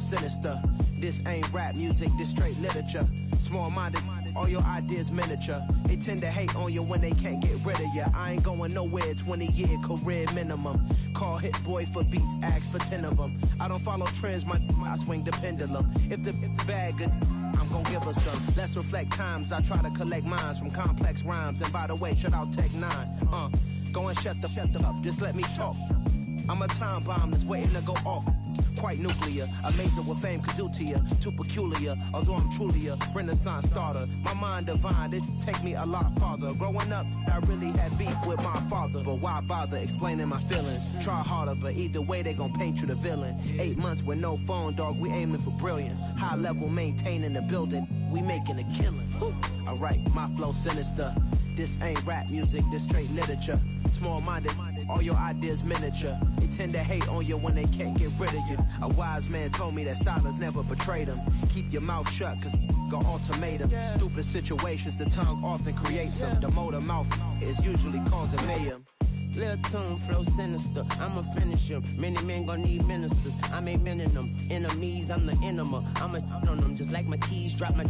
sinister. This ain't rap music, this straight literature. Small-minded, all your ideas miniature. They tend to hate on you when they can't get rid of you. I ain't going nowhere, 20-year career minimum. Call Hit Boy for beats, ask for 10 of them. I don't follow trends, I swing the pendulum. If the bag good, I'm gon' give her some. Let's reflect times, I try to collect minds from complex rhymes. And by the way, shout out Tech 9. Go and shut the up, just let me talk. I'm a time bomb that's waiting to go off. Quite nuclear, amazing what fame could do to you. Too peculiar, although I'm truly a renaissance starter. My mind divine, it take me a lot farther. Growing up, I really had beef with my father. But why bother explaining my feelings? Try harder, but either way they gon' paint you the villain. 8 months with no phone, dog, we aiming for brilliance. High level maintaining the building, we making a killing. Alright, my flow sinister. This ain't rap music, this straight literature. Small-minded, all your ideas miniature. They tend to hate on you when they can't get rid of you. A wise man told me that silence never betrayed him. Keep your mouth shut, cause got ultimatums. Stupid situations, the tongue often creates them. The motor mouth is usually causing mayhem. Lil' tune, flow sinister, I'ma finish him. Many men gon' need ministers, I'm a men in them. Enemies, I'm the enema, I'ma on them. Just like my keys, drop my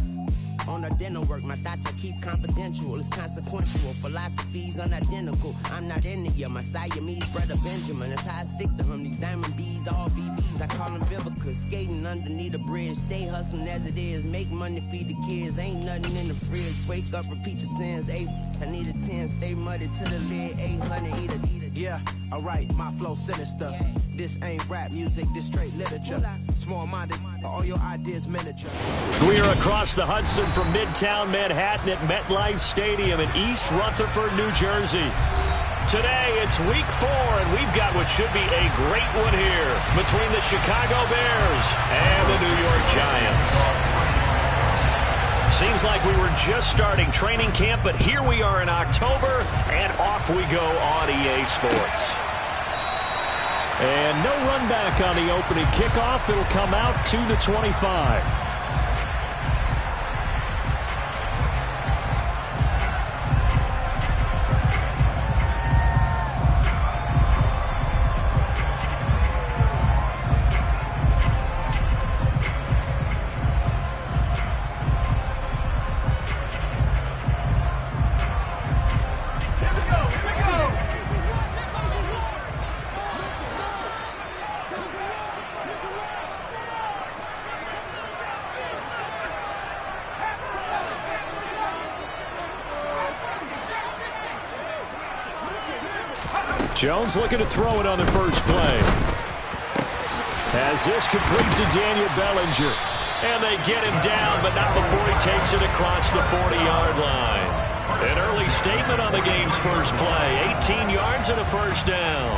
on the dinner work. My thoughts I keep confidential, it's consequential. Philosophies unidentical, I'm not in the year. My Siamese brother Benjamin, that's how I stick to him. These diamond bees, all BBs, I call them Vivica. Skating underneath the bridge, stay hustling as it is. Make money, feed the kids, ain't nothing in the fridge. Wake up, repeat the sins, I need a 10, stay muddy to the lid, 800, eat it. Yeah, alright, my flow sinister. This ain't rap music, this straight literature. Small-minded, all your ideas miniature. We are across the Hudson from Midtown Manhattan at MetLife Stadium in East Rutherford, New Jersey. Today, it's week 4, and we've got what should be a great one here between the Chicago Bears and the New York Giants. Seems like we were just starting training camp, but here we are in October, and off we go on EA Sports. And no run back on the opening kickoff. It'll come out to the 25. Jones looking to throw it on the first play. As this complete to Daniel Bellinger. And they get him down, but not before he takes it across the 40-yard line. An early statement on the game's first play. 18 yards and a first down.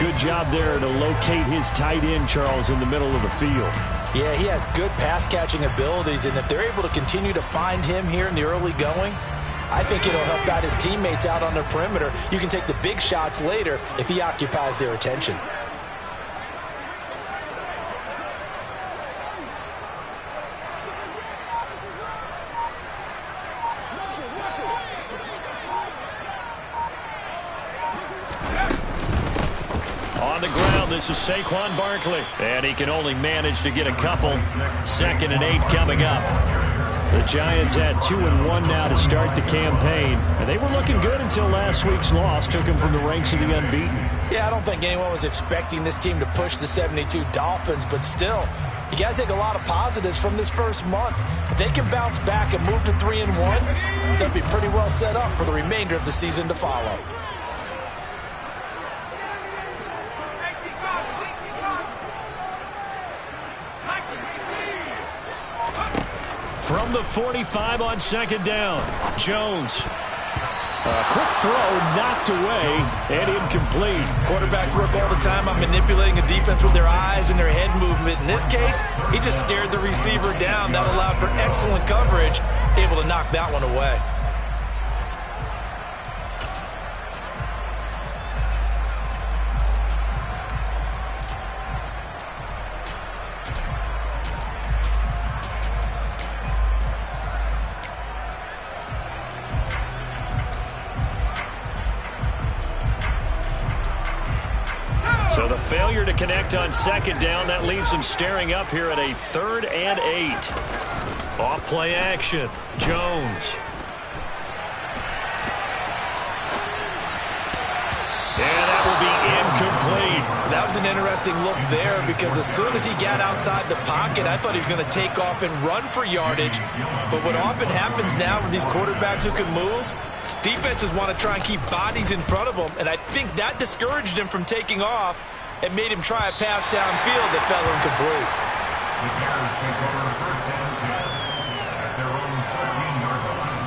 Good job there to locate his tight end, Charles, in the middle of the field. Yeah, he has good pass-catching abilities, and if they're able to continue to find him here in the early going, I think it'll help out his teammates out on the perimeter. You can take the big shots later if he occupies their attention. On the ground, this is Saquon Barkley. And he can only manage to get a couple. 2nd and 8 coming up. The Giants had 2-1 now to start the campaign. And they were looking good until last week's loss took them from the ranks of the unbeaten. Yeah, I don't think anyone was expecting this team to push the 72 Dolphins, but still, you got to take a lot of positives from this first month. If they can bounce back and move to 3-1, they'll be pretty well set up for the remainder of the season to follow. From the 45 on 2nd down, Jones. A quick throw knocked away and incomplete. Quarterbacks work all the time on manipulating a defense with their eyes and their head movement. In this case, he just stared the receiver down. That allowed for excellent coverage, able to knock that one away. So the failure to connect on second down. That leaves them staring up here at a 3rd and 8. Off play action. Jones. And that will be incomplete. That was an interesting look there because as soon as he got outside the pocket, I thought he was going to take off and run for yardage. But what often happens now with these quarterbacks who can move, defenses want to try and keep bodies in front of them, and I think that discouraged him from taking off and made him try a pass downfield that fell incomplete. The Bears take over 1st and 10 at their own 14-yard line.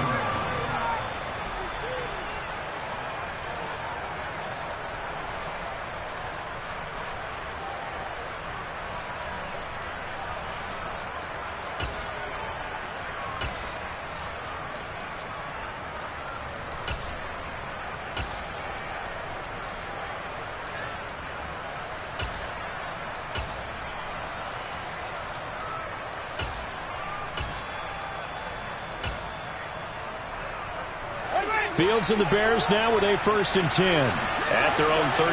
Fields and the Bears now with a 1st and 10 at their own 13.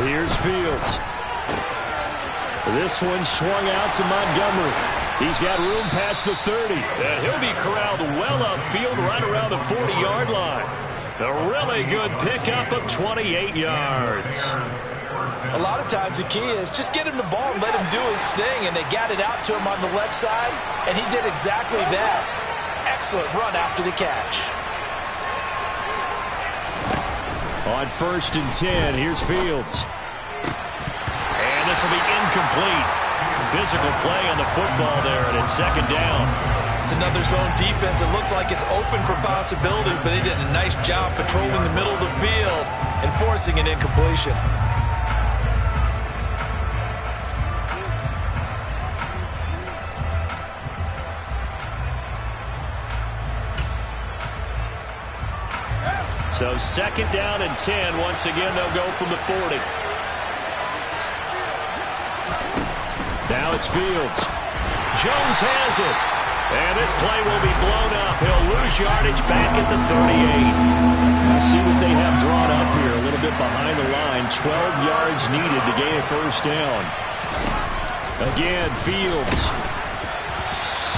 Here's Fields. This one swung out to Montgomery. He's got room past the 30. And he'll be corralled well upfield right around the 40-yard line. A really good pickup of 28 yards. A lot of times the key is just get him the ball and let him do his thing, and they got it out to him on the left side, and he did exactly that. Excellent run after the catch. On 1st and 10, here's Fields. And this will be incomplete. Physical play on the football there, and it's 2nd down. It's another zone defense. It looks like it's open for possibilities, but they did a nice job patrolling the middle of the field and forcing an incompletion. So 2nd down and 10. Once again, they'll go from the 40. Now it's Fields. Jones has it. And this play will be blown up. He'll lose yardage back at the 38. Let's see what they have drawn up here. A little bit behind the line. 12 yards needed to gain a 1st down. Again, Fields.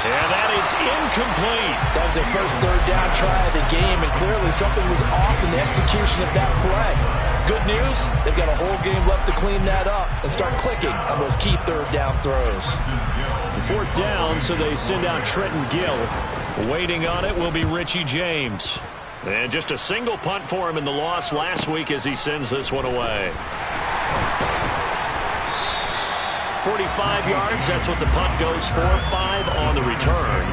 And that is incomplete. That was their first 3rd down try of the game, and clearly something was off in the execution of that play. Good news, they've got a whole game left to clean that up and start clicking on those key 3rd down throws. 4th down, so they send out Trenton Gill. Waiting on it will be Richie James. And just a single punt for him in the loss last week as he sends this one away. 45 yards, that's what the punt goes for. 5 on the return.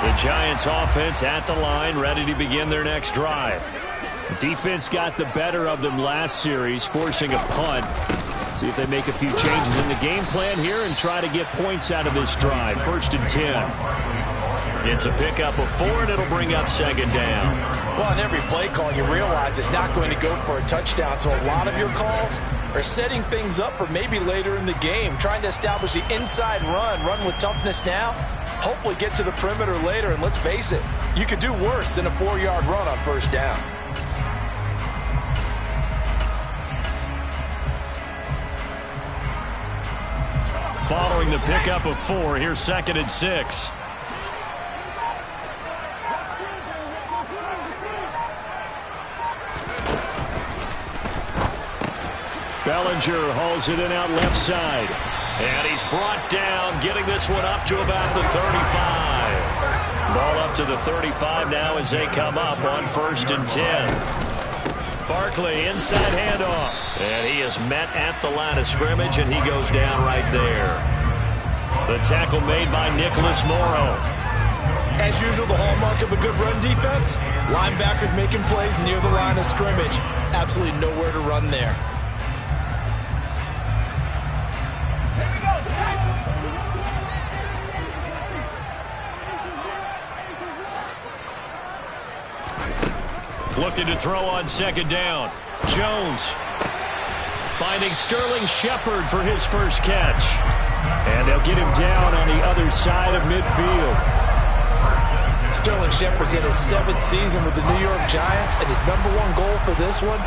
The Giants offense at the line, ready to begin their next drive. Defense got the better of them last series, forcing a punt. See if they make a few changes in the game plan here and try to get points out of this drive. 1st and 10. It's a pickup of 4, and it'll bring up 2nd down. Well, on every play call, you realize it's not going to go for a touchdown, so a lot of your calls are setting things up for maybe later in the game, trying to establish the inside run with toughness now, hopefully get to the perimeter later, and let's face it, you could do worse than a 4-yard run on 1st down. Following the pickup of 4, here's 2nd and 6. Bellinger hauls it in out left side. And he's brought down, getting this one up to about the 35. Ball up to the 35 now as they come up on 1st and 10. Barkley inside handoff. And he is met at the line of scrimmage, and he goes down right there. The tackle made by Nicholas Morrow. As usual, the hallmark of a good run defense, linebackers making plays near the line of scrimmage. Absolutely nowhere to run there. Looking to throw on 2nd down. Jones Finding Sterling Shepard for his first catch. And they'll get him down on the other side of midfield. Sterling Shepard's in his 7th season with the New York Giants, and his #1 goal for this one,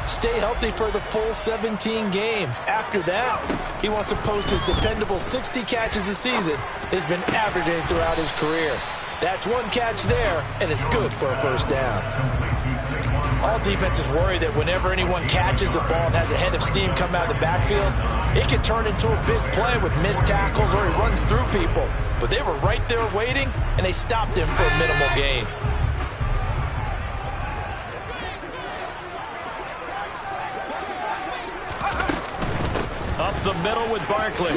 stay healthy for the full 17 games. After that, he wants to post his dependable 60 catches a season he's been averaging throughout his career. That's 1 catch there, and it's good for a first down. All defenses worry that whenever anyone catches the ball and has a head of steam come out of the backfield, it can turn into a big play with missed tackles or he runs through people. But they were right there waiting, and they stopped him for a minimal gain. Up the middle with Barkley.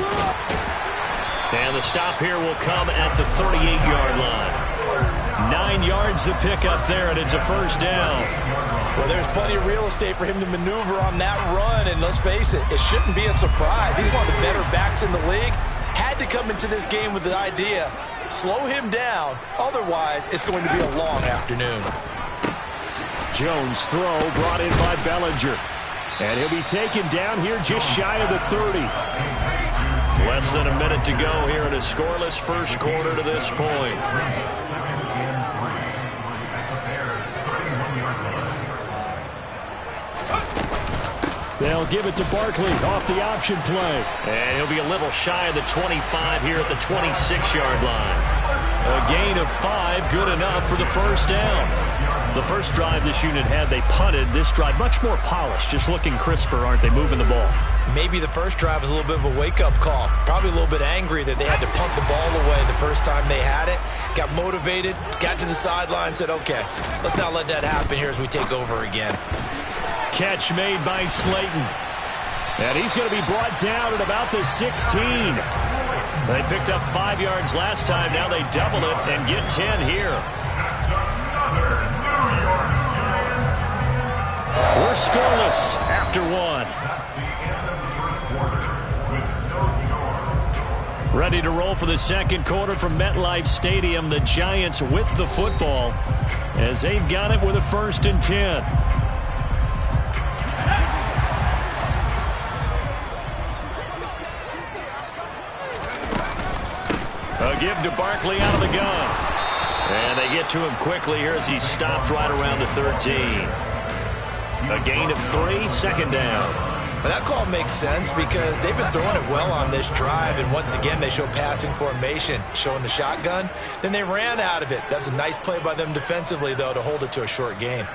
And the stop here will come at the 38-yard line. 9 yards to pick up there, and it's a first down. Well, there's plenty of real estate for him to maneuver on that run, and let's face it, it shouldn't be a surprise. He's one of the better backs in the league. Had to come into this game with the idea, slow him down, otherwise it's going to be a long afternoon. Jones' throw brought in by Bellinger. And he'll be taken down here just shy of the 30. Less than a minute to go here in a scoreless first quarter to this point. They'll give it to Barkley off the option play. And he'll be a little shy of the 25 here at the 26-yard line. A gain of 5, good enough for the first down. The first drive this unit had, they punted. This drive, much more polished, just looking crisper, aren't they, moving the ball? Maybe the first drive was a little bit of a wake-up call. Probably a little bit angry that they had to punt the ball away the first time they had it. Got motivated, got to the sideline, said, okay, let's not let that happen here as we take over again. Catch made by Slayton. And he's going to be brought down at about the 16. They picked up 5 yards last time. Now they double it and get 10 here. We're scoreless after 1. Ready to roll for the second quarter from MetLife Stadium. The Giants with the football as they've got it with a 1st and 10. A give to Barkley out of the gun. And they get to him quickly here as he stopped right around the 13. A gain of 3, second down. Well, that call makes sense because they've been throwing it well on this drive, and once again they show passing formation, showing the shotgun. Then they ran out of it. That's a nice play by them defensively, though, to hold it to a short gain.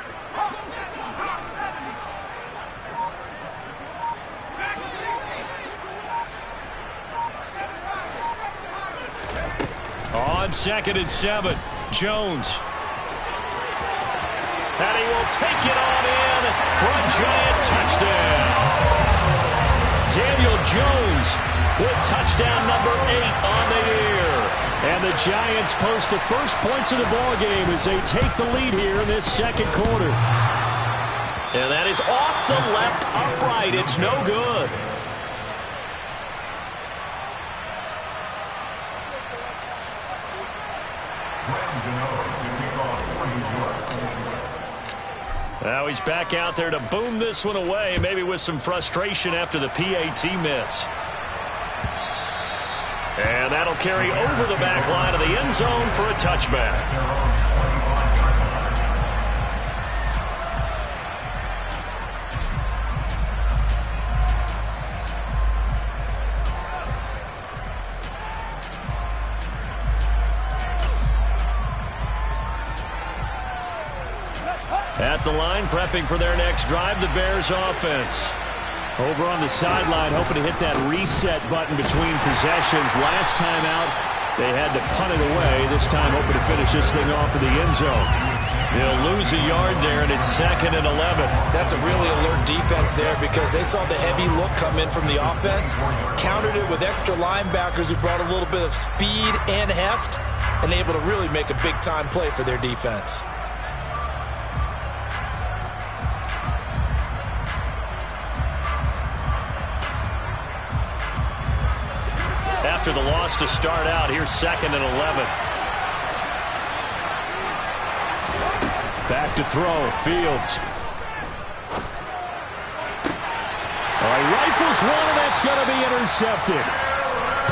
On 2nd and 7, Jones. And he will take it on in for a Giant touchdown. Daniel Jones with touchdown number 8 on the year. And the Giants post the first points of the ballgame as they take the lead here in this second quarter. And that is off the left upright. It's no good. Now he's back out there to boom this one away, maybe with some frustration after the PAT miss. And that'll carry over the back line of the end zone for a touchback. At the line, prepping for their next drive, the Bears offense. Over on the sideline, hoping to hit that reset button between possessions. Last time out, they had to punt it away. This time, hoping to finish this thing off in the end zone. They'll lose a yard there, and it's 2nd and 11. That's a really alert defense there because they saw the heavy look come in from the offense, countered it with extra linebackers who brought a little bit of speed and heft, and able to really make a big-time play for their defense. After the loss to start out, here's 2nd and 11. Back to throw, Fields. All right, rifles one, and that's going to be intercepted.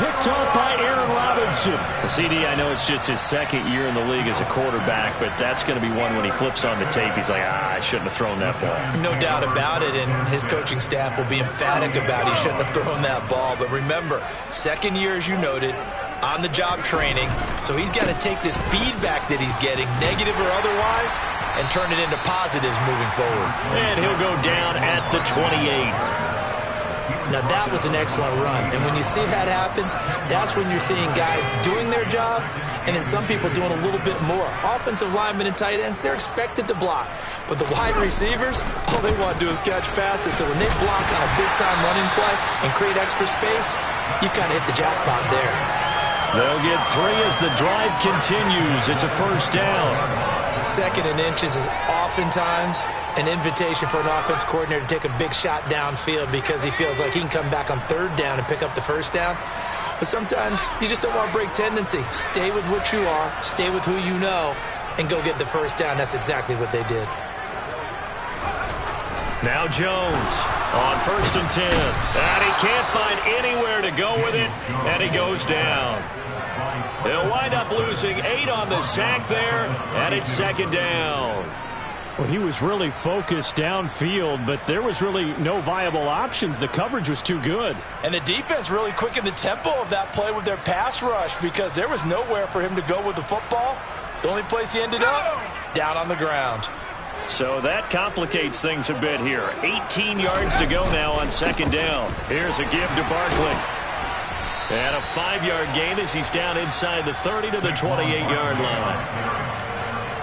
Picked off by Aaron Robinson. The CD, I know it's just his second year in the league as a quarterback, but that's going to be one when he flips on the tape, he's like, I shouldn't have thrown that ball. No doubt about it, and his coaching staff will be emphatic about he shouldn't have thrown that ball. But remember, second year, as you noted, on-the-job training, so he's got to take this feedback that he's getting, negative or otherwise, and turn it into positives moving forward. And he'll go down at the 28. Now, that was an excellent run. And when you see that happen, that's when you're seeing guys doing their job and then some people doing a little bit more. Offensive linemen and tight ends, they're expected to block. But the wide receivers, all they want to do is catch passes. So when they block on a big-time running play and create extra space, you've kind of hit the jackpot there. They'll get 3 as the drive continues. It's a first down. Second and inches is oftentimes an invitation for an offense coordinator to take a big shot downfield because he feels like he can come back on third down and pick up the first down. But sometimes you just don't want to break tendency. Stay with what you are, stay with who you know, and go get the first down. That's exactly what they did. Now Jones on 1st and 10. And he can't find anywhere to go with it, and he goes down. They'll wind up losing 8 on the sack there, and it's second down. Well, he was really focused downfield, but there was really no viable options. The coverage was too good. And the defense really quickened the tempo of that play with their pass rush because there was nowhere for him to go with the football. The only place he ended up, down on the ground. So that complicates things a bit here. 18 yards to go now on second down. Here's a give to Barkley. And a 5-yard gain as he's down inside the 30 to the 28-yard line.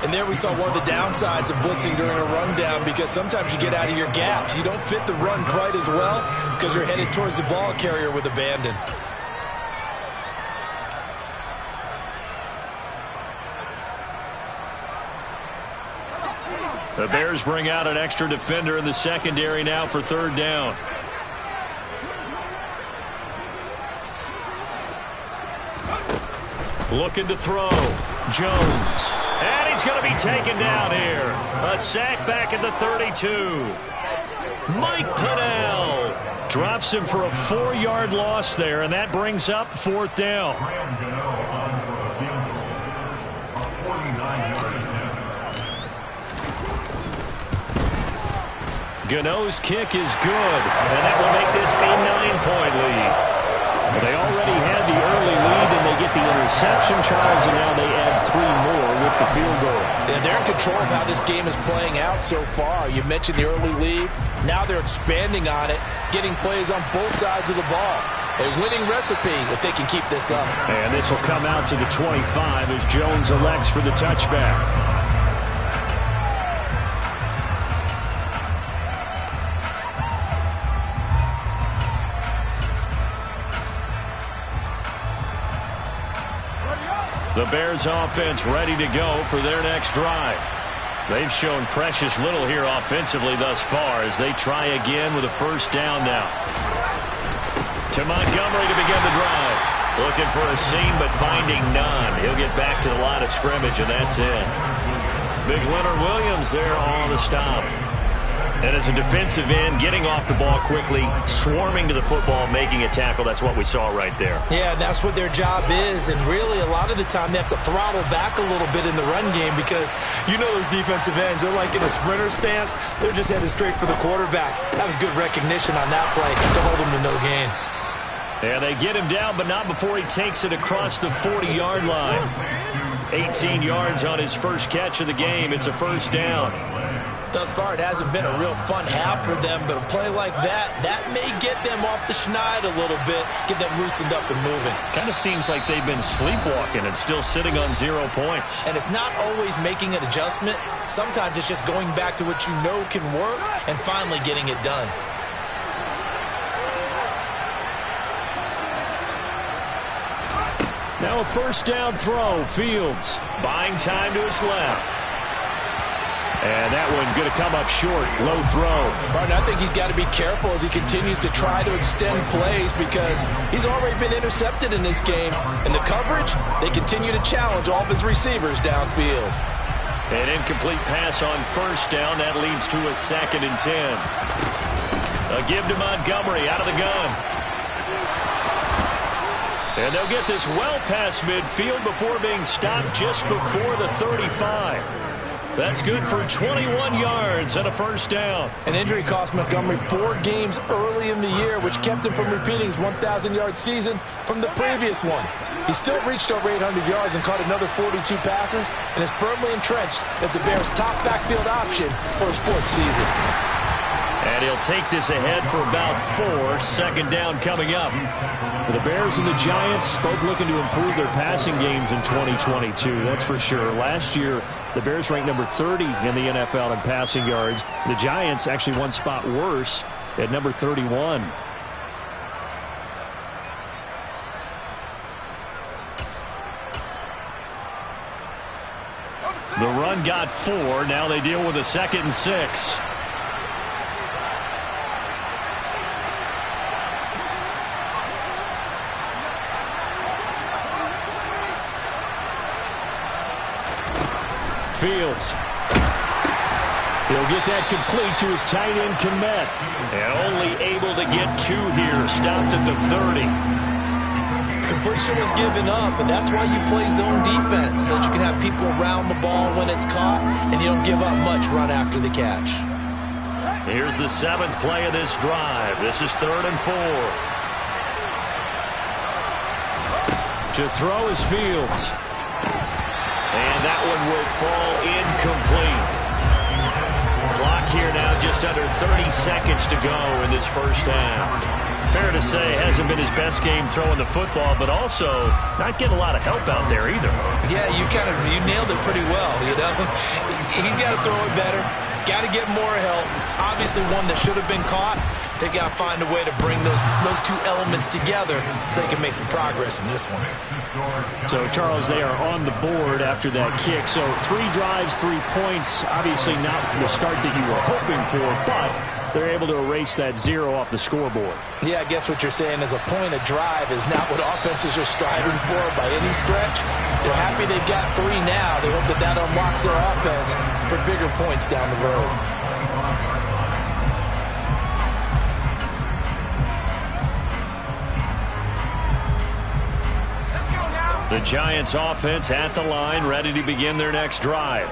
And there we saw one of the downsides of blitzing during a rundown because sometimes you get out of your gaps. You don't fit the run quite as well because you're headed towards the ball carrier with abandon. The Bears bring out an extra defender in the secondary now for third down. Looking to throw. Jones. And he's going to be taken down here. A sack back at the 32. Mike Pennell drops him for a 4-yard loss there, and that brings up fourth down. Gano's kick is good, and that will make this a 9-point lead. Well, they already had the early lead, and they get the interception, Charles, and now they add 3 more with the field goal. Yeah, they're in control of how this game is playing out so far. You mentioned the early lead. Now they're expanding on it, getting plays on both sides of the ball. A winning recipe if they can keep this up. And this will come out to the 25 as Jones elects for the touchback. The Bears offense ready to go for their next drive. They've shown precious little here offensively thus far as they try again with a first down now. To Montgomery to begin the drive. Looking for a seam but finding none. He'll get back to the line of scrimmage and that's it. Big Leonard Williams there on the stop. And as a defensive end, getting off the ball quickly, swarming to the football, making a tackle, that's what we saw right there. Yeah, that's what their job is. And really, a lot of the time, they have to throttle back a little bit in the run game because you know those defensive ends, they're like in a sprinter stance. They're just headed straight for the quarterback. That was good recognition on that play to hold him to no gain. And they get him down, but not before he takes it across the 40-yard line. 18 yards on his first catch of the game. It's a first down. Thus far, it hasn't been a real fun half for them, but a play like that may get them off the schneid a little bit, get them loosened up and moving. Kind of seems like they've been sleepwalking and still sitting on 0 points. And it's not always making an adjustment. Sometimes it's just going back to what you know can work and finally getting it done. Now a first down throw. Fields buying time to his left. And that one going to come up short. Low throw. Martin, I think he's got to be careful as he continues to try to extend plays because he's already been intercepted in this game. And the coverage, they continue to challenge all of his receivers downfield. An incomplete pass on first down. That leads to a 2nd and 10. A give to Montgomery out of the gun. And they'll get this well past midfield before being stopped just before the 35. That's good for 21 yards and a first down. An injury cost Montgomery 4 games early in the year, which kept him from repeating his 1,000-yard season from the previous one. He still reached over 800 yards and caught another 42 passes and is firmly entrenched as the Bears' top backfield option for his 4th season. And he'll take this ahead for about 4. Second down coming up. The Bears and the Giants both looking to improve their passing games in 2022. That's for sure. Last year, the Bears ranked number 30 in the NFL in passing yards. The Giants actually one spot worse at number 31. The run got 4. Now they deal with a 2nd and 6. Fields. He'll get that complete to his tight end, Kmet. And only able to get 2 here. Stopped at the 30. Completion was given up, but that's why you play zone defense, so that you can have people around the ball when it's caught, and you don't give up much run after the catch. Here's the 7th play of this drive. This is 3rd and 4. To throw is Fields. And that one will fall incomplete. Clock here now just under 30 seconds to go in this first half. Fair to say, hasn't been his best game throwing the football, but also not getting a lot of help out there either. Yeah, you nailed it pretty well, you know. He's got to throw it better. Got to get more help. Obviously one that should have been caught. They got to find a way to bring those 2 elements together so they can make some progress in this one. So, Charles, they are on the board after that kick. So 3 drives, 3 points. Obviously not the start that you were hoping for, but they're able to erase that 0 off the scoreboard. Yeah, I guess what you're saying is a point of drive is not what offenses are striving for by any stretch. They're happy they've got 3 now. They hope that unlocks their offense for bigger points down the road. The Giants offense at the line, ready to begin their next drive.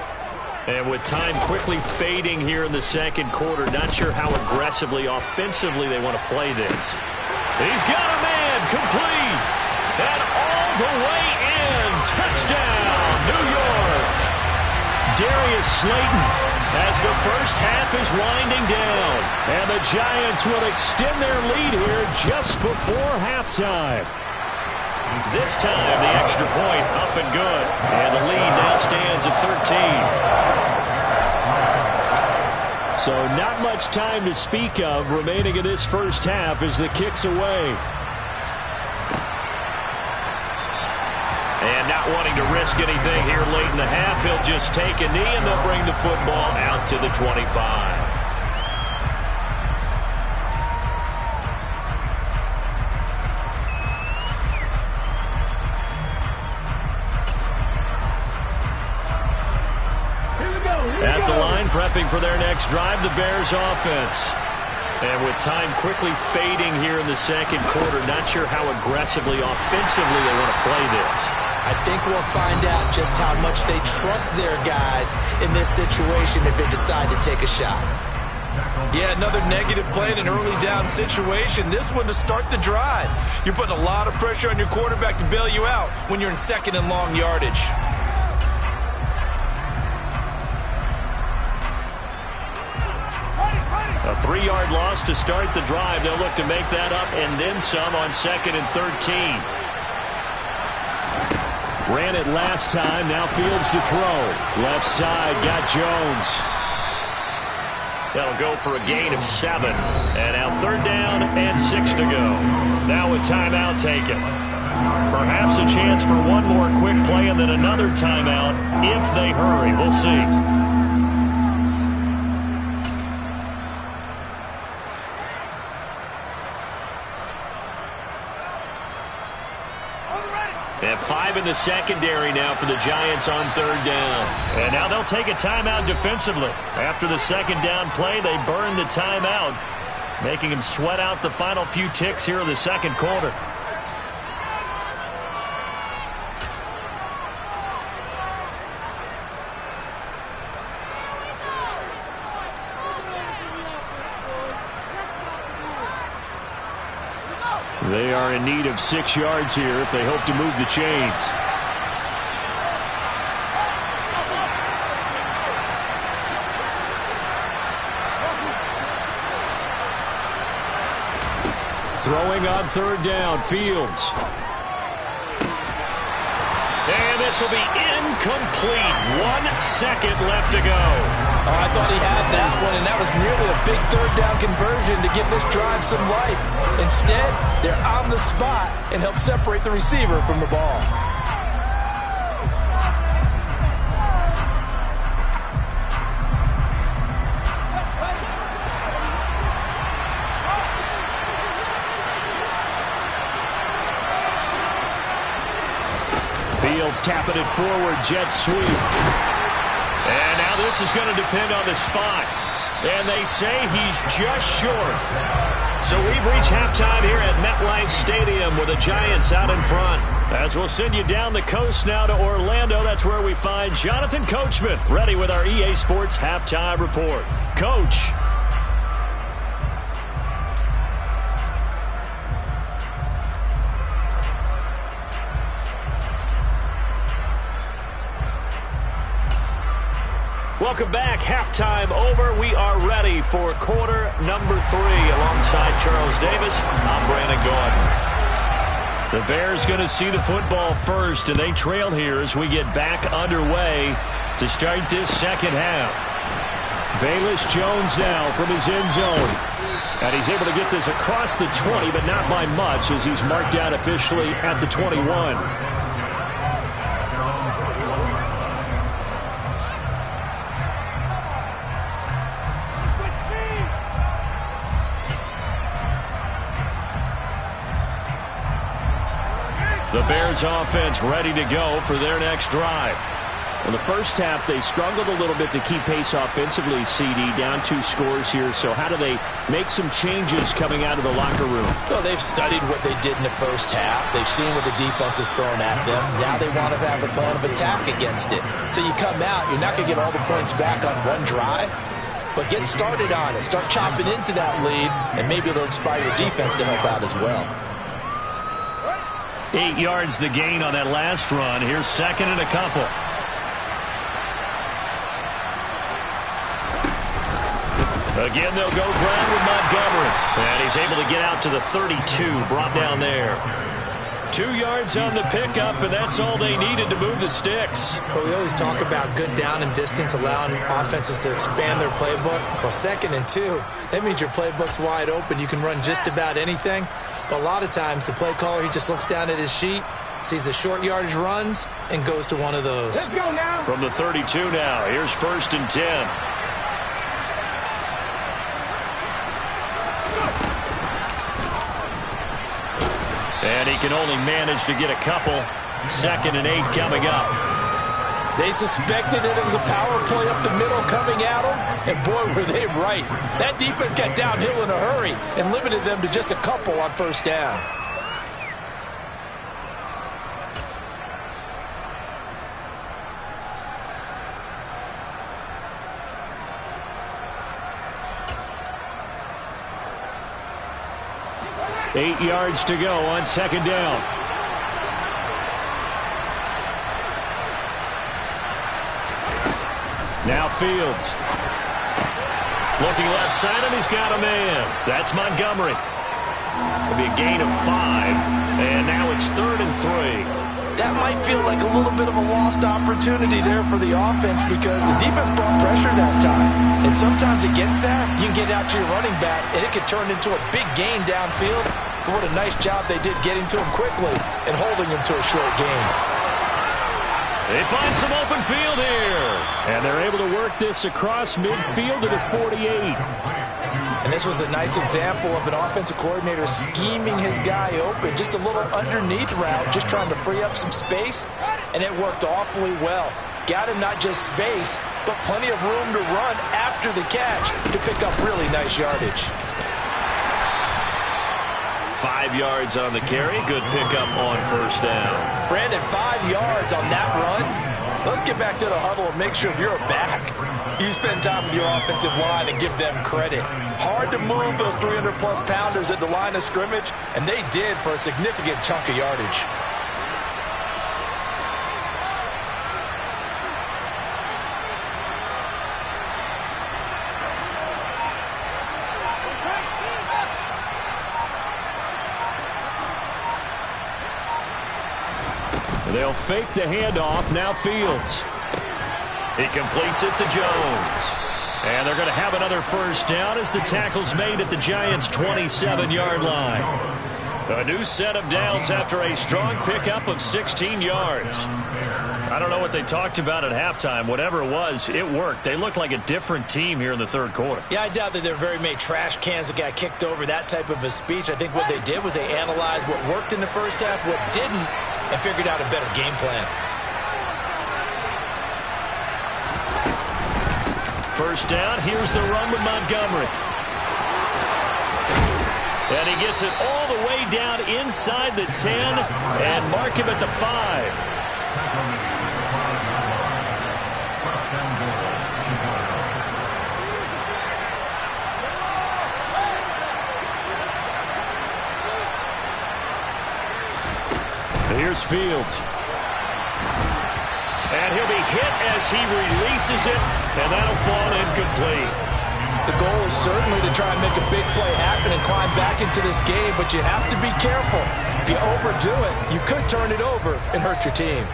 And with time quickly fading here in the second quarter, not sure how aggressively, offensively they want to play this. He's got a man, complete, and all the way in. Touchdown, New York. Darius Slayton as the first half is winding down. And the Giants will extend their lead here just before halftime. This time, the extra point up and good. And the lead now stands at 13. So not much time to speak of remaining in this first half as the kick's away. And not wanting to risk anything here late in the half, he'll just take a knee and they'll bring the football out to the 25. At the line, prepping for their next drive, the Bears offense. And with time quickly fading here in the second quarter, not sure how aggressively, offensively they want to play this. I think we'll find out just how much they trust their guys in this situation if they decide to take a shot. Yeah, another negative play in an early down situation. This one to start the drive. You're putting a lot of pressure on your quarterback to bail you out when you're in 2nd and long yardage. A 3-yard loss to start the drive. They'll look to make that up and then some on 2nd and 13. Ran it last time. Now Fields to throw. Left side got Jones. That'll go for a gain of 7. And now 3rd down and 6 to go. Now a timeout taken. Perhaps a chance for one more quick play and then another timeout if they hurry. We'll see. And 5 in the secondary now for the Giants on 3rd down. And now they'll take a timeout defensively. After the 2nd down play, they burn the timeout. making him sweat out the final few ticks here in the second quarter. They are in need of 6 yards here if they hope to move the chains. Throwing on third down, Fields. And this will be incomplete. 1 second left to go. Oh, I thought he had that one, and that was nearly a big third down conversion to give this drive some life. Instead, they're on the spot and help separate the receiver from the ball. Fields tapping it forward, jet sweep. And now this is going to depend on the spot. And they say he's just short. So we've reached halftime here at MetLife Stadium with the Giants out in front. As we'll send you down the coast now to Orlando, that's where we find Jonathan Coachman ready with our EA Sports Halftime Report. Coach. Welcome back. Halftime over. We are ready for quarter number 3. Alongside Charles Davis, I'm Brandon Gaudin. The Bears going to see the football first, and they trail here as we get back underway to start this second half. Velus Jones now from his end zone. And he's able to get this across the 20, but not by much as he's marked out officially at the 21. The Bears offense ready to go for their next drive. In the first half, they struggled a little bit to keep pace offensively, CD, down 2 scores here. So how do they make some changes coming out of the locker room? Well, they've studied what they did in the first half. They've seen what the defense is throwing at them. Now they want to have a plan of attack against it. So you come out, you're not going to get all the points back on one drive, but get started on it. Start chopping into that lead, and maybe it'll inspire your defense to help out as well. 8 yards the gain on that last run. Here's second and a couple. Again, they'll go ground with Montgomery. And he's able to get out to the 32, brought down there. 2 yards on the pickup, and that's all they needed to move the sticks. Well, we always talk about good down and distance, allowing offenses to expand their playbook. Well, 2nd and 2, that means your playbook's wide open. You can run just about anything. But a lot of times, the play caller, he just looks down at his sheet, sees the short yardage runs, and goes to one of those. Let's go now. From the 32 now, here's 1st and 10. And he can only manage to get a couple. 2nd and 8 coming up. They suspected it was a power play up the middle coming at them, and boy, were they right. That defense got downhill in a hurry and limited them to just a couple on 1st down. Eight yards to go on 2nd down. Now Fields. Looking left side, and he's got a man. That's Montgomery. It'll be a gain of 5, and now it's 3rd and 3. That might feel like a little bit of a lost opportunity there for the offense because the defense brought pressure that time. And sometimes against that, you can get out to your running back, and it could turn into a big gain downfield. But what a nice job they did getting to him quickly and holding him to a short gain. They find some open field here. And they're able to work this across midfield to the 48. And this was a nice example of an offensive coordinator scheming his guy open. Just a little underneath route, just trying to free up some space. And it worked awfully well. Got him not just space, but plenty of room to run after the catch to pick up really nice yardage. 5 yards on the carry. Good pickup on first down. Brandon, 5 yards on that run. Let's get back to the huddle and make sure you're a back. You spend time with your offensive line and give them credit. Hard to move those 300-plus pounders at the line of scrimmage, and they did for a significant chunk of yardage. They'll fake the handoff. Now Fields. He completes it to Jones. And they're going to have another first down as the tackle's made at the Giants' 27-yard line. A new set of downs after a strong pickup of 16 yards. I don't know what they talked about at halftime. Whatever it was, it worked. They looked like a different team here in the third quarter. Yeah, I doubt that there are very many trash cans that got kicked over, that type of a speech. I think what they did was they analyzed what worked in the first half, what didn't, and figured out a better game plan. First down, here's the run with Montgomery. And he gets it all the way down inside the 10 and mark him at the 5. Here's Fields. And he'll be hit as he releases it, and that'll fall incomplete. The goal is certainly to try and make a big play happen and climb back into this game, but you have to be careful. If you overdo it, you could turn it over and hurt your team.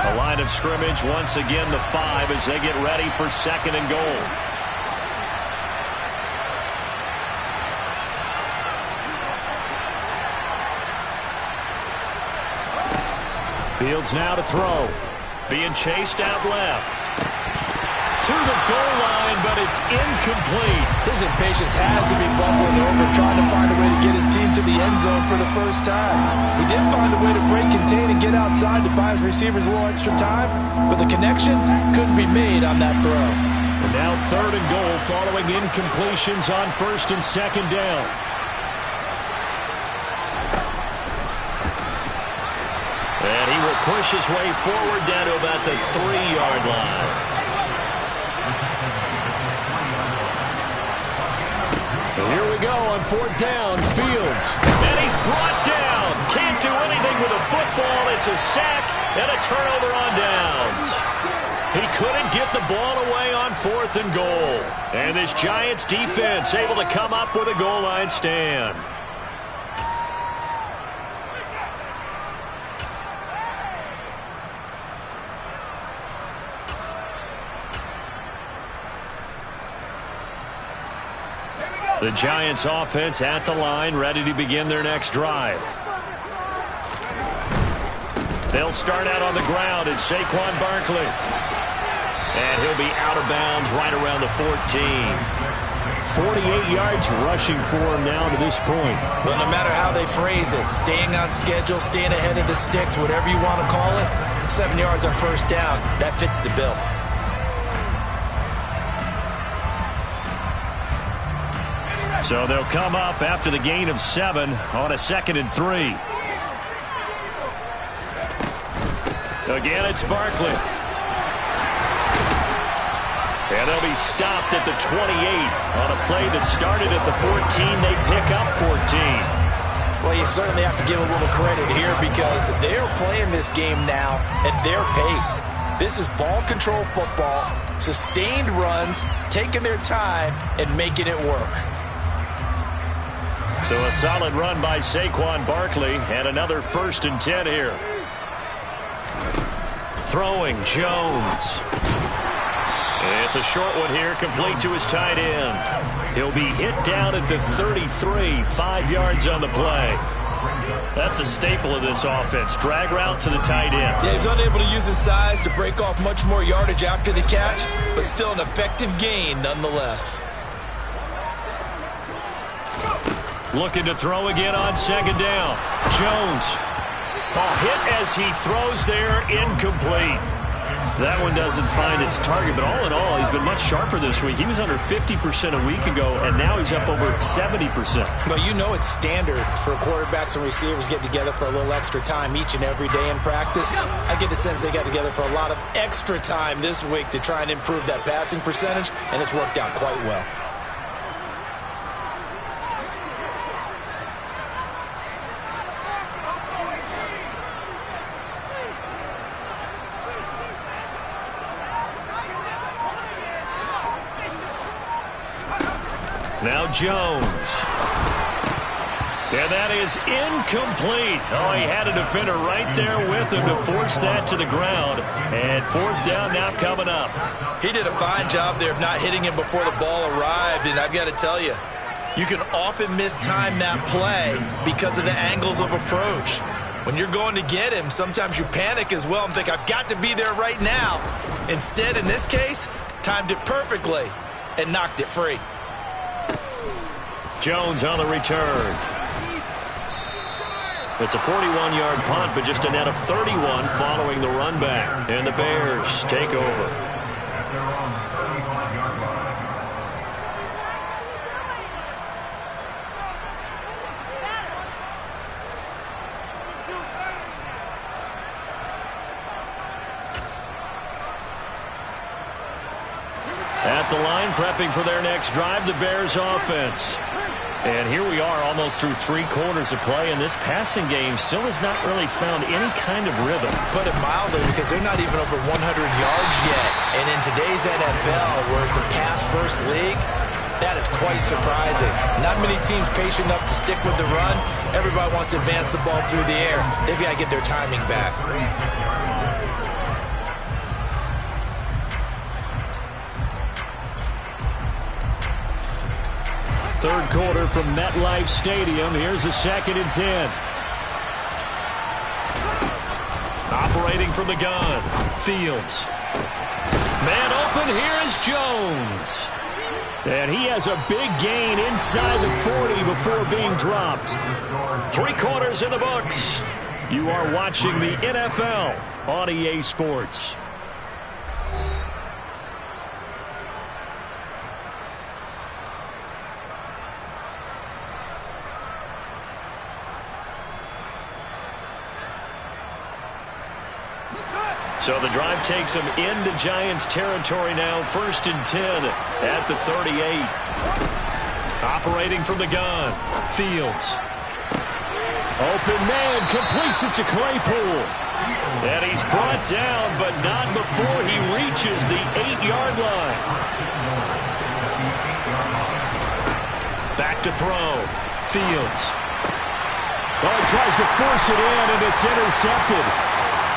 The line of scrimmage, once again the 5 as they get ready for second and goal. Fields now to throw. Being chased out left. To the goal line, but it's incomplete. His impatience has to be bubbling over, trying to find a way to get his team to the end zone for the first time. He did find a way to break, contain, and get outside to buy his receivers a little extra time, but the connection couldn't be made on that throw. And now third and goal following incompletions on first and second down. And he will push his way forward down to about the 3-yard line. And here we go on fourth down. Fields. And he's brought down. Can't do anything with a football. It's a sack and a turnover on downs. He couldn't get the ball away on fourth and goal. And this Giants defense able to come up with a goal line stand. The Giants offense at the line, ready to begin their next drive. They'll start out on the ground. It's Saquon Barkley. And he'll be out of bounds right around the 14. 48 yards rushing for him now to this point. Well, no matter how they phrase it, staying on schedule, staying ahead of the sticks, whatever you want to call it, 7 yards on first down, that fits the bill. So they'll come up after the gain of 7 on a 2nd and 3. Again, it's Barkley. And they'll be stopped at the 28 on a play that started at the 14. They pick up 14. Well, you certainly have to give a little credit here because they're playing this game now at their pace. This is ball control football, sustained runs, taking their time, and making it work. So a solid run by Saquon Barkley and another 1st and 10 here. Throwing Jones. It's a short one here, complete to his tight end. He'll be hit down at the 33, 5 yards on the play. That's a staple of this offense. Drag route to the tight end. Yeah, he's unable to use his size to break off much more yardage after the catch, but still an effective gain nonetheless. Looking to throw again on 2nd down. Jones. Oh, hit as he throws there, incomplete. That one doesn't find its target, but all in all, he's been much sharper this week. He was under 50% a week ago, and now he's up over 70%. Well, you know it's standard for quarterbacks and receivers get together for a little extra time each and every day in practice. I get the sense they got together for a lot of extra time this week to try and improve that passing percentage, and it's worked out quite well. Now Jones. And that is incomplete. Oh, he had a defender right there with him to force that to the ground. And fourth down now coming up. He did a fine job there of not hitting him before the ball arrived. And I've got to tell you, you can often mistime that play because of the angles of approach. When you're going to get him, sometimes you panic as well and think, I've got to be there right now. Instead, in this case, timed it perfectly and knocked it free. Jones on the return. It's a 41-yard punt, but just a net of 31 following the run back. And the Bears take over. At their own 35-yard line. At the line, prepping for their next drive, the Bears offense. And here we are almost through 3 quarters of play, and this passing game still has not really found any kind of rhythm. Put it mildly, because they're not even over 100 yards yet. And in today's NFL, where it's a pass-first league, that is quite surprising. Not many teams patient enough to stick with the run. Everybody wants to advance the ball through the air. They've got to get their timing back. Third quarter from MetLife Stadium. Here's a 2nd and 10. Operating from the gun. Fields. Man open. Here is Jones. And he has a big gain inside the 40 before being dropped. 3 quarters in the books. You are watching the NFL on EA Sports. So the drive takes them into Giants territory now. 1st and 10 at the 38. Operating from the gun. Fields. Open man completes it to Claypool. And he's brought down, but not before he reaches the 8-yard line. Back to throw. Fields. Oh, he tries to force it in, and it's intercepted.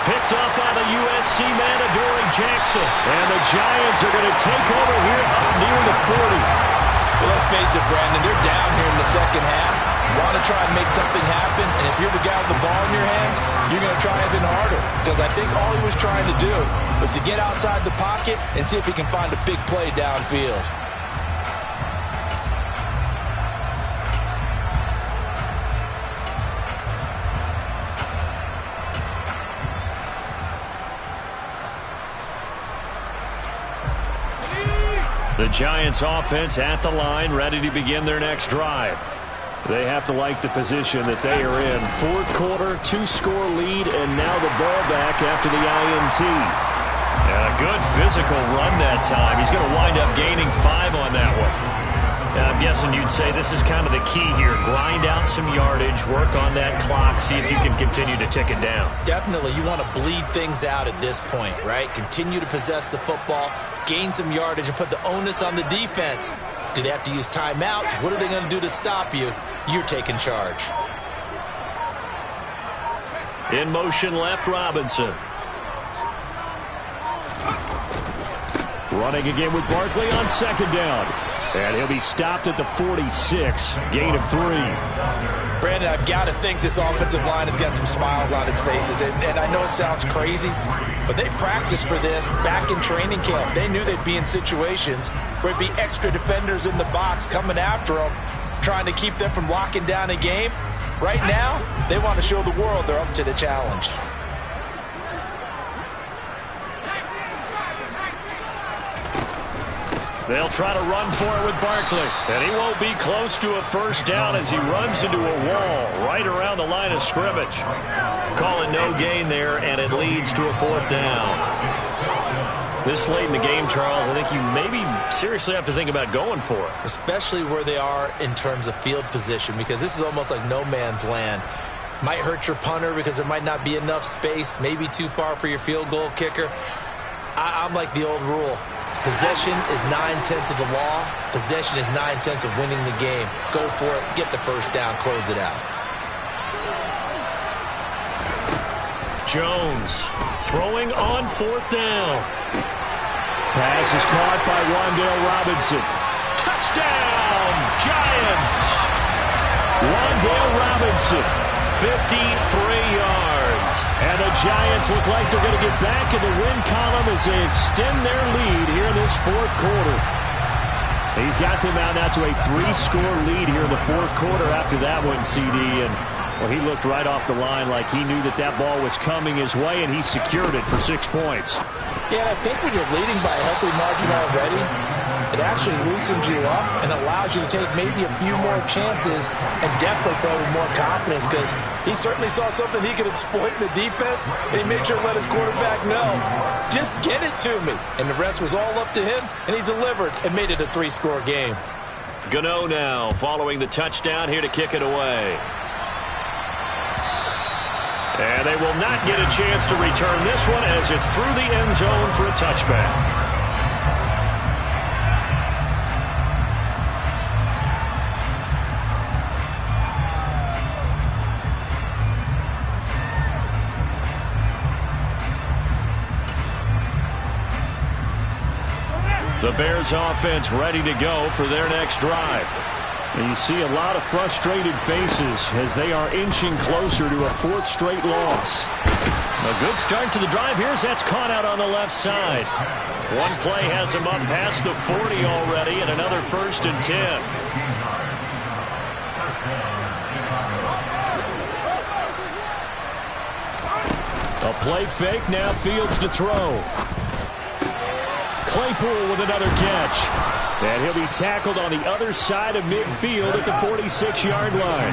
Picked up by the USC man, Adoree Jackson. And the Giants are going to take over here up near the 40. Well, let's face it, Brandon, they're down here in the second half. Want to try and make something happen, and if you're the guy with the ball in your hands, you're going to try even harder. Because I think all he was trying to do was to get outside the pocket and see if he can find a big play downfield. The Giants offense at the line, ready to begin their next drive. They have to like the position that they are in. 4th quarter, 2-score lead, and now the ball back after the INT. And a good physical run that time. He's going to wind up gaining 5 on that one. And I'm guessing you'd say this is kind of the key here. Grind out some yardage, work on that clock, see if you can continue to tick it down. Definitely. You want to bleed things out at this point, right? Continue to possess the football, gain some yardage, and put the onus on the defense. Do they have to use timeouts? What are they going to do to stop you? You're taking charge. In motion left, Robinson. Running again with Barkley on 2nd down. And he'll be stopped at the 46. Gain of 3. Brandon, I've got to think this offensive line has got some smiles on its faces. And I know it sounds crazy, but they practiced for this back in training camp. They knew they'd be in situations where it'd be extra defenders in the box coming after them. trying to keep them from locking down a game. Right now, they want to show the world they're up to the challenge. They'll try to run for it with Barkley. And he won't be close to a first down as he runs into a wall right around the line of scrimmage. Calling no gain there, and it leads to a 4th down. This late in the game, Charles, I think you maybe seriously have to think about going for it. Especially where they are in terms of field position, because this is almost like no man's land. Might hurt your punter because there might not be enough space, maybe too far for your field goal kicker. I'm like the old rule. Possession is 9/10 of the law. Possession is 9/10 of winning the game. Go for it. Get the first down. Close it out. Jones throwing on 4th down. Pass is caught by Wan'Dale Robinson. Touchdown, Giants! Wan'Dale Robinson, 53 yards. And the Giants look like they're going to get back in the win column as they extend their lead here in this 4th quarter. He's got them out now to a 3-score lead here in the 4th quarter after that one, CD. And well, he looked right off the line like he knew that ball was coming his way, and he secured it for 6 points. Yeah, I think when you're leading by a healthy margin already, it actually loosens you up and allows you to take maybe a few more chances and definitely play with more confidence, because he certainly saw something he could exploit in the defense, and he made sure to let his quarterback know, just get it to me. And the rest was all up to him, and he delivered and made it a 3-score game. Gano now following the touchdown here to kick it away. And they will not get a chance to return this one as it's through the end zone for a touchback. The Bears offense ready to go for their next drive. And you see a lot of frustrated faces as they are inching closer to a 4th straight loss. A good start to the drive here as that's caught out on the left side. One play has them up past the 40 already, and another 1st and 10. A play fake, now Fields to throw. Claypool with another catch. And he'll be tackled on the other side of midfield at the 46-yard line.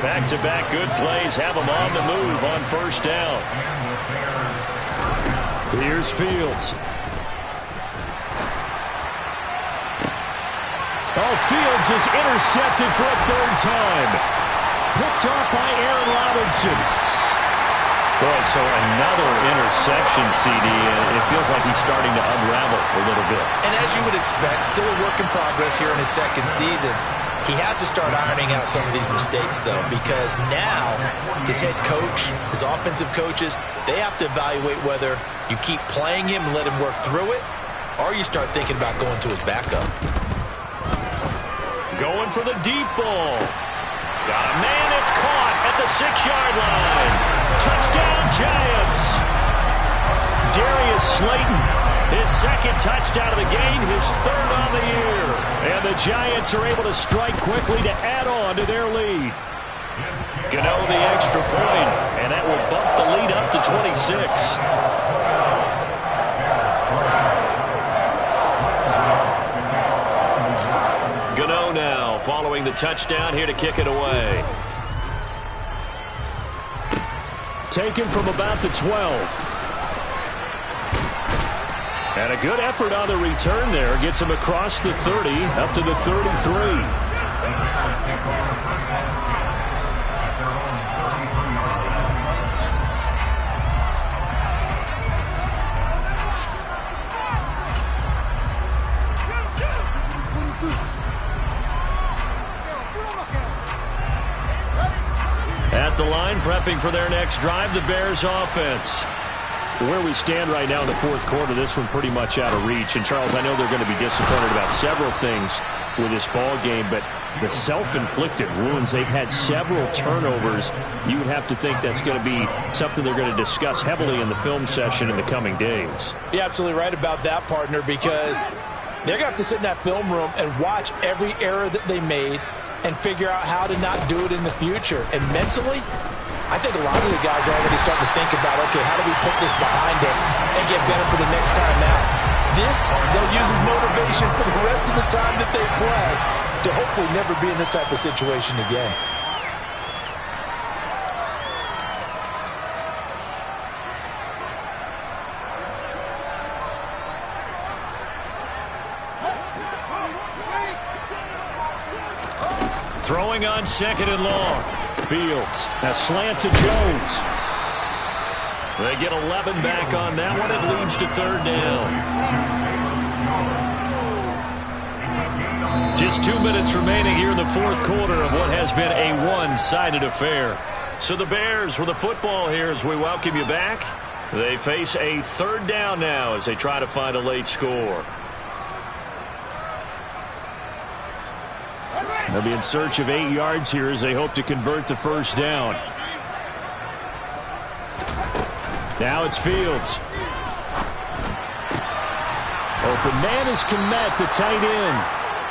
Back-to-back good plays have them on the move on 1st down. Here's Fields. Oh, Fields is intercepted for a 3rd time. Picked off by Aaron Robinson. Boy, so another interception, CD, and it feels like he's starting to unravel a little bit. And as you would expect, still a work in progress here in his 2nd season. He has to start ironing out some of these mistakes, though, because now his head coach, his offensive coaches, they have to evaluate whether you keep playing him and let him work through it, or you start thinking about going to his backup. Going for the deep ball. Got a man, it's caught at the 6-yard line. Touchdown, Giants. Darius Slayton, his 2nd touchdown of the game, his 3rd on the year. And the Giants are able to strike quickly to add on to their lead. Gano the extra point, and that will bump the lead up to 26. Gano now following the touchdown here to kick it away. Taken from about the 12. And a good effort on the return there. Gets him across the 30, up to the 33. At the line, prepping for their next drive, the Bears offense. Where we stand right now in the 4th quarter, this one pretty much out of reach. And, Charles, I know they're going to be disappointed about several things with this ball game, but the self-inflicted wounds, they've had several turnovers. You would have to think that's going to be something they're going to discuss heavily in the film session in the coming days. You're absolutely right about that, partner, because they're going to have to sit in that film room and watch every error that they made, and figure out how to not do it in the future. And mentally, I think a lot of the guys are already starting to think about, okay, how do we put this behind us and get better for the next time out? This, they'll use as motivation for the rest of the time that they play to hopefully never be in this type of situation again. Throwing on second and long. Fields, a slant to Jones. They get 11 back on that one. It leads to third down. Just 2 minutes remaining here in the fourth quarter of what has been a one-sided affair. So the Bears with the football here as we welcome you back. They face a third down now as they try to find a late score. They'll be in search of 8 yards here as they hope to convert the first down. Now it's Fields. Open man is Kmet, the tight end.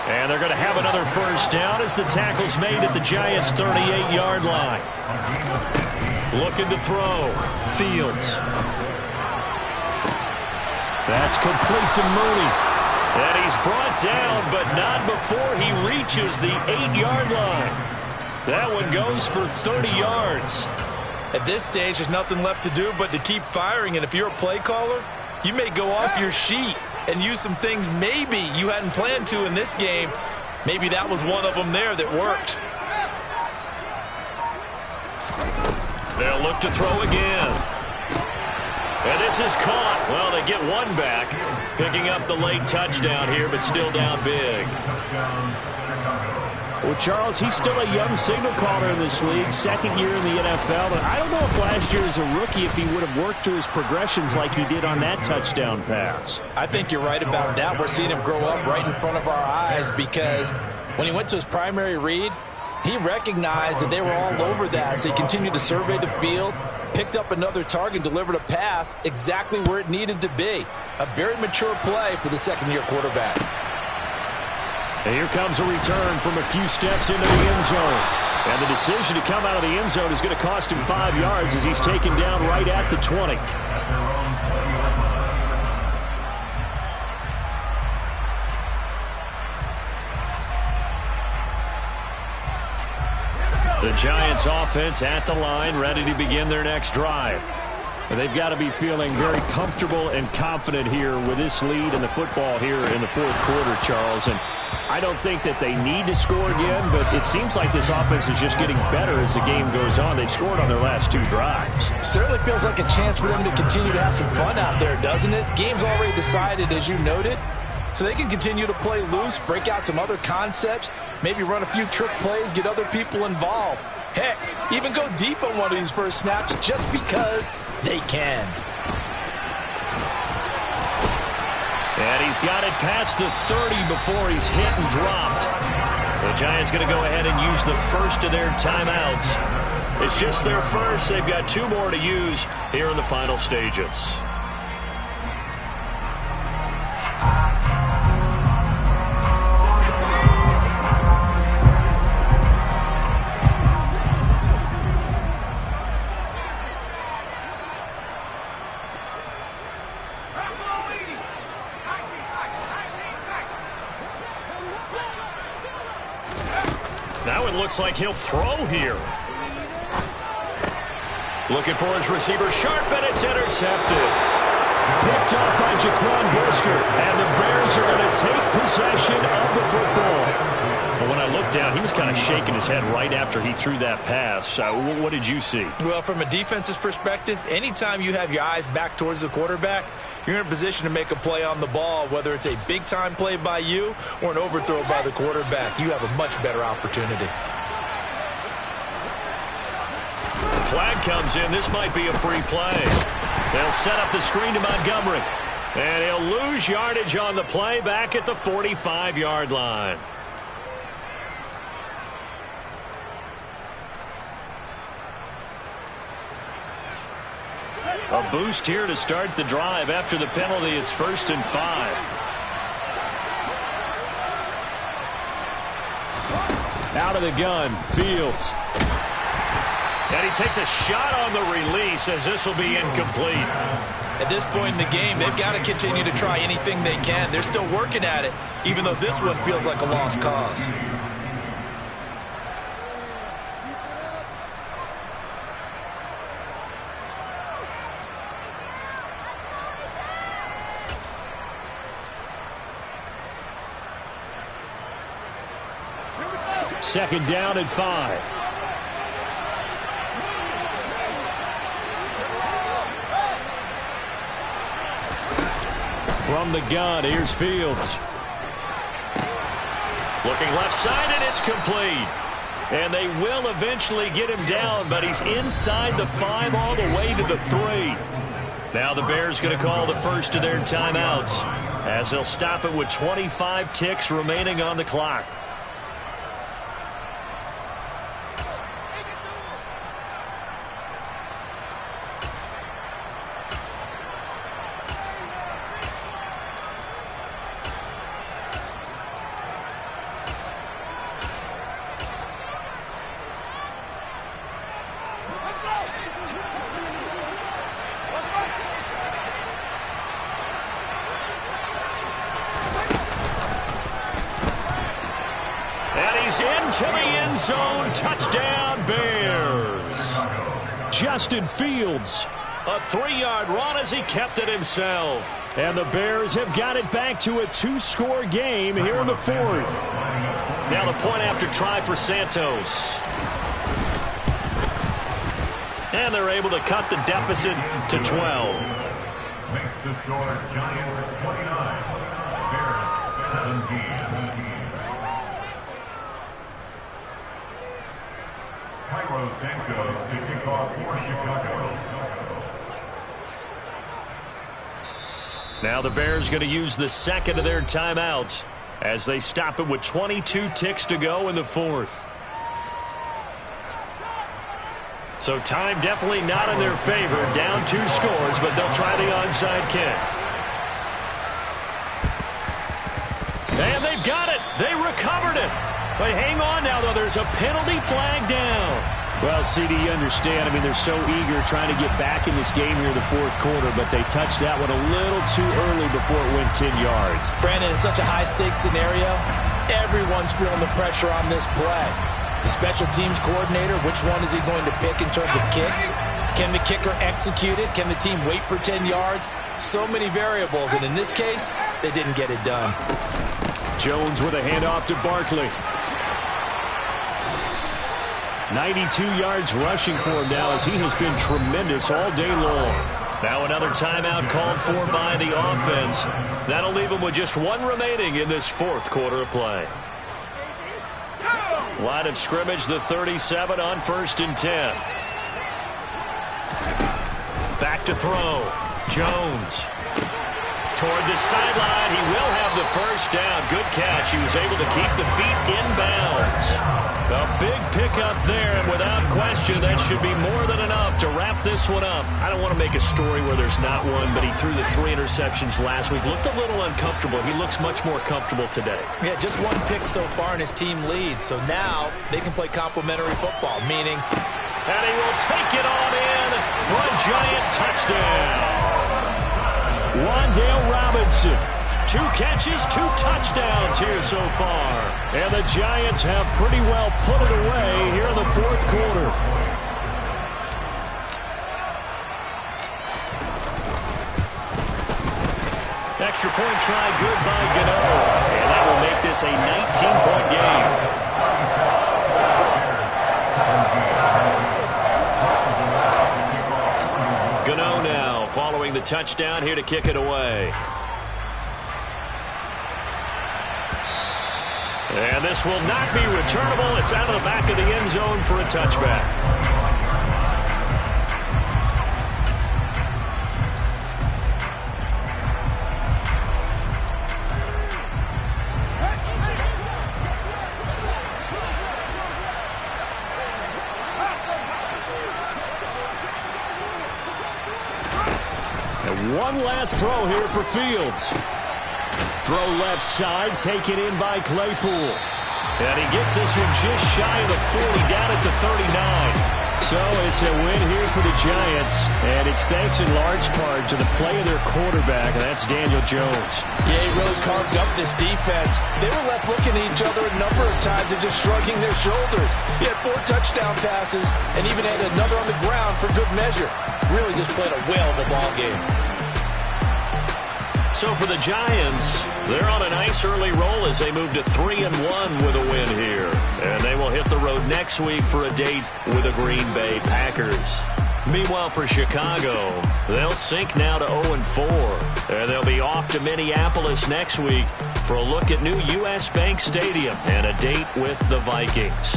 And they're going to have another first down as the tackle's made at the Giants' 38-yard line. Looking to throw. Fields. That's complete to Mooney. And he's brought down, but not before he reaches the 8-yard line. That one goes for 30 yards. At this stage, there's nothing left to do but to keep firing. And if you're a play caller, you may go off your sheet and use some things maybe you hadn't planned to in this game. Maybe that was one of them there that worked. They'll look to throw again. And this is caught. Well, they get one back. Picking up the late touchdown here, but still down big. Well, Charles, he's still a young signal caller in this league, second year in the NFL. But I don't know if last year as a rookie if he would have worked through his progressions like he did on that touchdown pass. I think you're right about that. We're seeing him grow up right in front of our eyes because when he went to his primary read, he recognized that they were all over that. So he continued to survey the field, picked up another target, delivered a pass exactly where it needed to be. A very mature play for the second-year quarterback. And here comes a return from a few steps into the end zone. And the decision to come out of the end zone is going to cost him 5 yards as he's taken down right at the 20. The Giants offense at the line, ready to begin their next drive. They've got to be feeling very comfortable and confident here with this lead in the football here in the fourth quarter, Charles. And I don't think that they need to score again, but it seems like this offense is just getting better as the game goes on. They've scored on their last 2 drives. Certainly feels like a chance for them to continue to have some fun out there, doesn't it? Game's already decided, as you noted. So they can continue to play loose, break out some other concepts, maybe run a few trick plays, get other people involved. Heck, even go deep on one of these first snaps just because they can. And he's got it past the 30 before he's hit and dropped. The Giants going to go ahead and use the first of their timeouts. It's just their first. They've got 2 more to use here in the final stages. Now it looks like he'll throw here. Looking for his receiver, sharp, and it's intercepted. Picked up by Jaquan Brisker, and the Bears are going to take possession of the football. Well, when I looked down, he was kind of shaking his head right after he threw that pass. What did you see? Well, from a defense's perspective, anytime you have your eyes back towards the quarterback, you're in a position to make a play on the ball, whether it's a big-time play by you or an overthrow by the quarterback. You have a much better opportunity. Flag comes in. This might be a free play. They'll set up the screen to Montgomery. And he'll lose yardage on the play back at the 45-yard line. A boost here to start the drive. After the penalty, it's 1st and 5. Out of the gun, Fields. And he takes a shot on the release as this will be incomplete. At this point in the game, they've got to continue to try anything they can. They're still working at it, even though this one feels like a lost cause. Second down and 5. From the gun, here's Fields. Looking left side, and it's complete. And they will eventually get him down, but he's inside the 5 all the way to the 3. Now the Bears going to call the first of their timeouts as they'll stop it with 25 ticks remaining on the clock. Into the end zone. Touchdown, Bears. Justin Fields. A 3-yard run as he kept it himself. And the Bears have got it back to a 2-score game here in the 4th. Now the point after try for Santos. And they're able to cut the deficit to 12. Makes the score Giants 29, Bears 17. Cairo Santos to kick off for Chicago. Now the Bears going to use the second of their timeouts as they stop it with 22 ticks to go in the 4th. So time definitely not in their favor. Down 2 scores, but they'll try the onside kick. And they've got it. They recovered it. But hang on now, though. There's a penalty flag down. Well, CD, you understand. I mean, they're so eager trying to get back in this game here in the 4th quarter, but they touched that one a little too early before it went 10 yards. Brandon, in such a high-stakes scenario, everyone's feeling the pressure on this play. The special teams coordinator, which one is he going to pick in terms of kicks? Can the kicker execute it? Can the team wait for 10 yards? So many variables, and in this case, they didn't get it done. Jones with a handoff to Barkley. 92 yards rushing for him now as he has been tremendous all day long. Now another timeout called for by the offense. That'll leave them with just 1 remaining in this 4th quarter of play. Line of scrimmage, the 37 on 1st and 10. Back to throw. Jones. Toward the sideline. He will have the first down. Good catch. He was able to keep the feet inbounds. A big pickup there, and without question, that should be more than enough to wrap this one up. I don't want to make a story where there's not one, but he threw the 3 interceptions last week. Looked a little uncomfortable. He looks much more comfortable today. Yeah, just 1 pick so far, and his team leads. So now they can play complementary football, meaning... And he will take it on in for a Giant touchdown. Wan'Dale Robinson. 2 catches, 2 touchdowns here so far. And the Giants have pretty well put it away here in the 4th quarter. Extra point try good by Gano. And that will make this a 19-point game. Gano now following the touchdown here to kick it away. And this will not be returnable. It's out of the back of the end zone for a touchback. And one last throw here for Fields. Throw left side, taken in by Claypool. And he gets this one just shy of the 40, down at the 39. So it's a win here for the Giants, and it's thanks in large part to the play of their quarterback, and that's Daniel Jones. Yeah, he really carved up this defense. They were left looking at each other a number of times and just shrugging their shoulders. He had 4 touchdown passes and even had another on the ground for good measure. Really just played a whale of a ball game. So for the Giants, they're on a nice early roll as they move to 3-1 with a win here. And they will hit the road next week for a date with the Green Bay Packers. Meanwhile, for Chicago, they'll sink now to 0-4. And they'll be off to Minneapolis next week for a look at new U.S. Bank Stadium and a date with the Vikings.